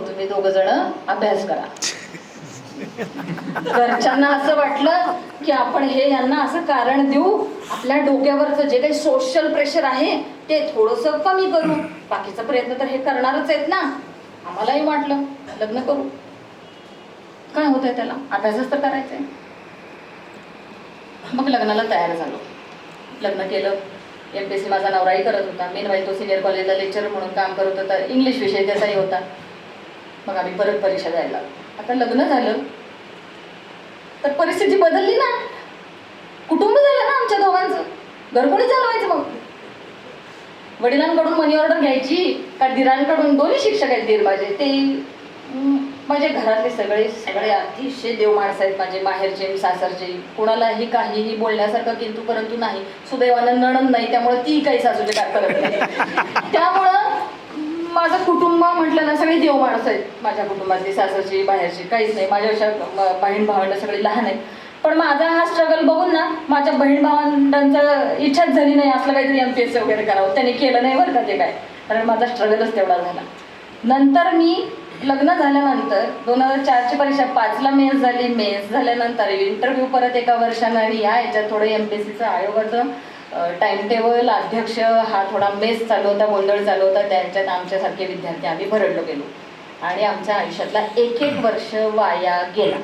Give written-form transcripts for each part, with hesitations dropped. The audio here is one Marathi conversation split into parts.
तुम्ही दोघं जण अभ्यास करा. घरच्यांना असं वाटलं की आपण हे यांना असं कारण देऊ, आपल्या डोक्यावरचं जे काही सोशल प्रेशर आहे ते थोडंसं कमी करू. बाकीचा प्रयत्न तर हे करणारच आहेत ना. आम्हालाही वाटलं लग्न करू, काय होतंय त्याला, अभ्यासच तर करायचंय. मग लग्नाला तयार झालो, लग्न केलं. MPSC माझा नवराही करत होता. मीनवाईल तो सिनियर कॉलेजला लेक्चर म्हणून काम करत होता. इंग्लिश विषय त्याचाही होता. मग आम्ही परत परीक्षा द्यायला. आता लग्न झालं तर परिस्थिती बदलली ना. कुटुंब झालं ना आमच्या दोघांचं. घर कोणी चालवायचं मग? वडिलांकडून मनी ऑर्डर घ्यायची का दिरांकडून? दोन्ही शिक्षक आहेत दीर माझे. ते माझे घरातले सगळे अतिशय देव माणसं आहेत. माझे माहेरचे सासरचे, कुणालाही काहीही बोलण्यासारखं किंतु परंतु नाही. सुदैवानं नणंद नाही, त्यामुळे ती काही सासूचे काय करत नाही. त्यामुळं माझं कुटुंब म्हटलं ना, सगळी देव माणसं आहेत. माझ्या कुटुंबातली सासरची बाहेरची काहीच नाही. माझ्यापेक्षा बहीण भावंड सगळी लहान आहेत. पण माझा हा स्ट्रगल बघून ना माझ्या बहीण भावंडांचं इच्छाच झाली नाही असलं काहीतरी MPSC वगैरे करावं. त्यांनी केलं नाही बरं का ते काय, कारण माझा स्ट्रगलच तेवढा झाला. नंतर मी लग्न झाल्यानंतर 2004ची परीक्षा 5ला मेन्स झाली. मेन्स झाल्यानंतर इंटरव्ह्यू परत एका वर्षानं, आणि याच्यात थोडं MPSCचं आयोगाचं टाइम टेबल, अध्यक्ष हा थोडा मेस चालू होता, गोंधळ चालू होता. त्यांच्यात आमच्यासारखे विद्यार्थी आम्ही भरडलो गेलो आणि आमच्या आयुष्यातला एक वर्ष वाया गेला.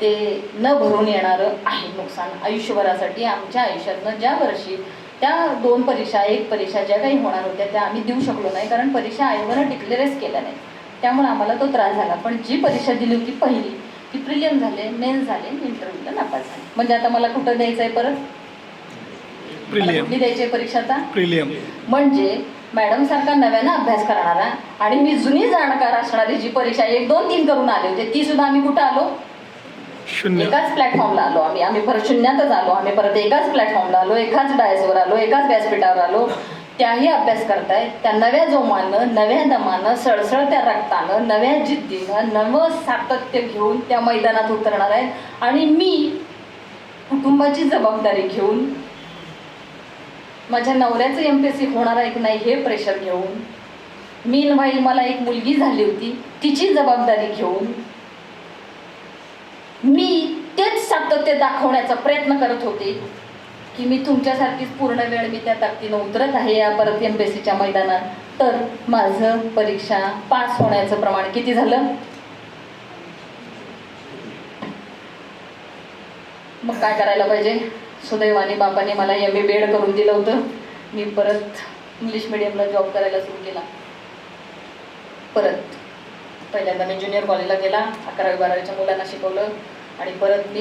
ते न भरून येणारं आहे नुकसान आयुष्यभरासाठी. आमच्या आयुष्यातनं ज्या वर्षी त्या 2 परीक्षा, 1 परीक्षा ज्या काही होणार होत्या त्या आम्ही देऊ शकलो नाही, कारण परीक्षा आयोगानं डिक्लेअरच केल्या नाही. त्यामुळे आम्हाला तो त्रास झाला. पण जी परीक्षा दिली होती पहिली, ती प्रिलियम झाले, मेन्स झाले, इंटरव्ह्यूला नापास झाले. म्हणजे आता मला कुठं द्यायचं आहे परत? प्रिलियम. कुठली द्यायची आहे परीक्षा आता? प्रिलियम. म्हणजे मॅडम सारखा नव्यानं अभ्यास करणारा आणि मी जुनी जाणकार असणारी जी परीक्षा 1, 2, 3 करून आले होते, ती सुद्धा आम्ही कुठं आलो? शून्य. एकाच प्लॅटफॉर्मला आलो आम्ही परत शून्यातच आलो. आम्ही परत एकाच प्लॅटफॉर्मला आलो, एकाच डायसवर आलो, एकाच व्यासपीठावर आलो. त्याही अभ्यास करतायत, त्या नव्या जोमानं, नव्या दमानं, सळसळत्या रक्तानं, नव्या जिद्दीनं, नवं सातत्य घेऊन त्या मैदानात उतरणार आहेत. आणि मी कुटुंबाची जबाबदारी घेऊन, माझ्या नवऱ्याचं MPSC होणार आहे की नाही हे प्रेशर घेऊन, मीनवाईल मला एक मुलगी झाली होती तिची जबाबदारी घेऊन, मी तेच सातत्य दाखवण्याचा प्रयत्न करत होते की मी तुमच्यासारखीच पूर्ण वेळ मी त्या ताकदीनं उतरत आहे या परत MPSCच्या मैदानात. तर माझं परीक्षा पास होण्याचं प्रमाण किती झालं? मग काय करायला पाहिजे? सुदैवाने बापाने मला MA BEd करून दिलं होतं. मी परत इंग्लिश मिडियमला जॉब करायला सुरू केला. परत पहिल्यांदा मी ज्युनियर कॉलेजला गेला, 11वी 12वीच्या मुलांना शिकवलं आणि परत मी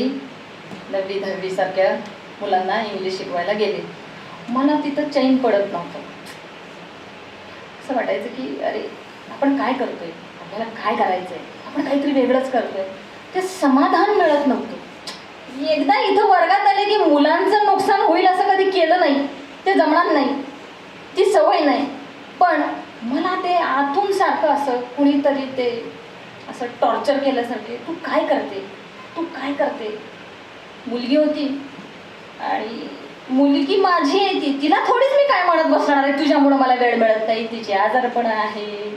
9वी 10वी सारख्या मुलांना इंग्लिश शिकवायला गेले. मला तिथं चैन पडत नव्हतं. असं वाटायचं की अरे आपण काय करतोय, आपल्याला काय करायचंय, आपण काहीतरी वेगळंच करतोय. ते समाधान मिळत नव्हतं. एकदा इथं वर्गात आले की मुलांचं नुकसान होईल असं कधी केलं नाही, ते जमणार नाही, ती सवय नाही. पण मला ते आतून सारखं असं कुणीतरी ते असं टॉर्चर केल्यासारखे, तू काय करते, तू काय करते. मुलगी होती आणि मुलगी माझी आहे, तिला थोडीच मी काय म्हणत बसणार आहे तुझ्यामुळं मला वेळ मिळत नाही. तिचे आजारपण आहे,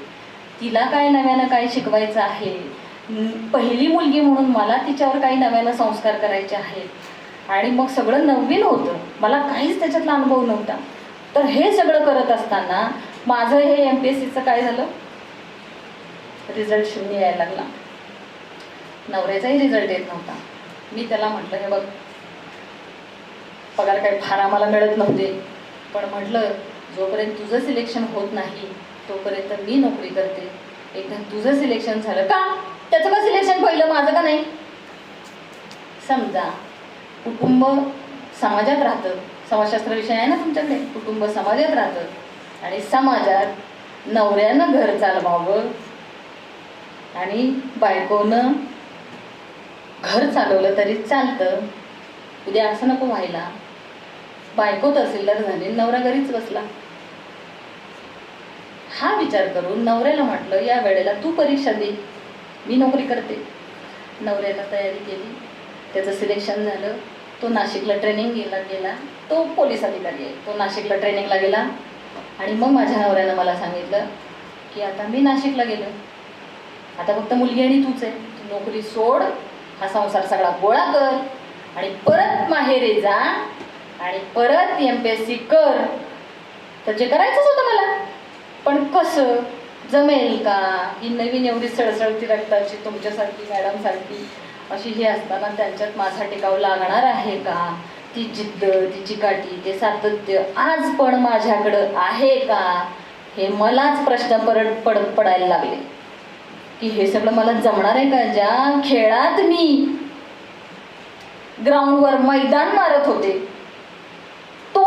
तिला काय नव्यानं काय शिकवायचं आहे. पहिली मुलगी म्हणून मला तिच्यावर काही नव्यानं संस्कार करायचे आहेत आणि मग सगळं नवीन होतं, मला काहीच त्याच्यातला अनुभव नव्हता. तर हे सगळं करत असताना माझं हे MPSCचं काय झालं, रिझल्ट 0 यायला लागला. नवऱ्याचाही रिझल्ट येत नव्हता. मी त्याला म्हटलं हे बघ, पगार काही फार आम्हाला मिळत नव्हते, पण म्हटलं जोपर्यंत तुझं सिलेक्शन होत नाही तोपर्यंत मी नोकरी करते. एकदा तुझं सिलेक्शन झालं का, त्याचं का सिलेक्शन पहिलं, माझं का नाही. समजा कुटुंब समाजात राहतं, समाजशास्त्र विषय आहे ना तुमच्याकडे, कुटुंब समाजात राहतं आणि समाजात नवऱ्यानं घर चालवावं आणि बायकोनं घर चालवलं तरी चालतं. उद्या असं नको व्हायला, बायको तहसीलदार झाली, नवरा घरीच बसला. हा विचार करून नवऱ्याला म्हटलं या वेळेला तू परीक्षा दे, मी नोकरी करते. नवऱ्यानं तयारी केली, त्याचं सिलेक्शन झालं. तो नाशिकला ट्रेनिंग गेला, तो पोलीस अधिकारी आहे, तो नाशिकला ट्रेनिंगला गेला. आणि मग माझ्या नवऱ्यानं मला सांगितलं की आता मी नाशिकला गेलो, आता फक्त मुलगी आणि तूच आहे, तू नोकरी सोड, हा संसार सगळा गोळा कर आणि परत माहेरी जा आणि परत MPSC कर. तर जे करायचंच होतं मला, पण कसं जमेल का? ही नवीन एवढी सळसळती रक्ताची तुमच्यासारखी मॅडमसारखी अशी ही असताना त्यांच्यात माझा टिकाव लागणार आहे का? ती जिद्द, ती चिकाटी, ते सातत्य आज पण माझ्याकडं आहे का? हे मलाच प्रश्न पडायला लागले की हे सगळं मला जमणार आहे का? ज्या खेळात मी ग्राउंडवर मैदान मारत होते, तो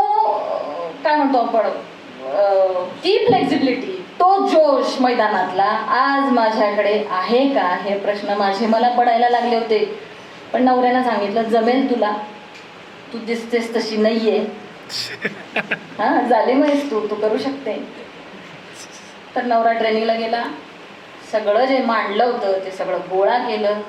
काय म्हणतो आपण, ती फ्लेक्झिबिलिटी, तो जोश मैदानातला आज माझ्याकडे आहे का? हे प्रश्न मला पडायला लागले होते. पण नवऱ्यानं सांगितलं जमेल तुला, तू दिसतेस तशी नाहीये, हां झाले मग तू करू शकते. तर नवरा ट्रेनिंगला गेला, सगळं जे मांडलं होतं ते सगळं गोळा केलं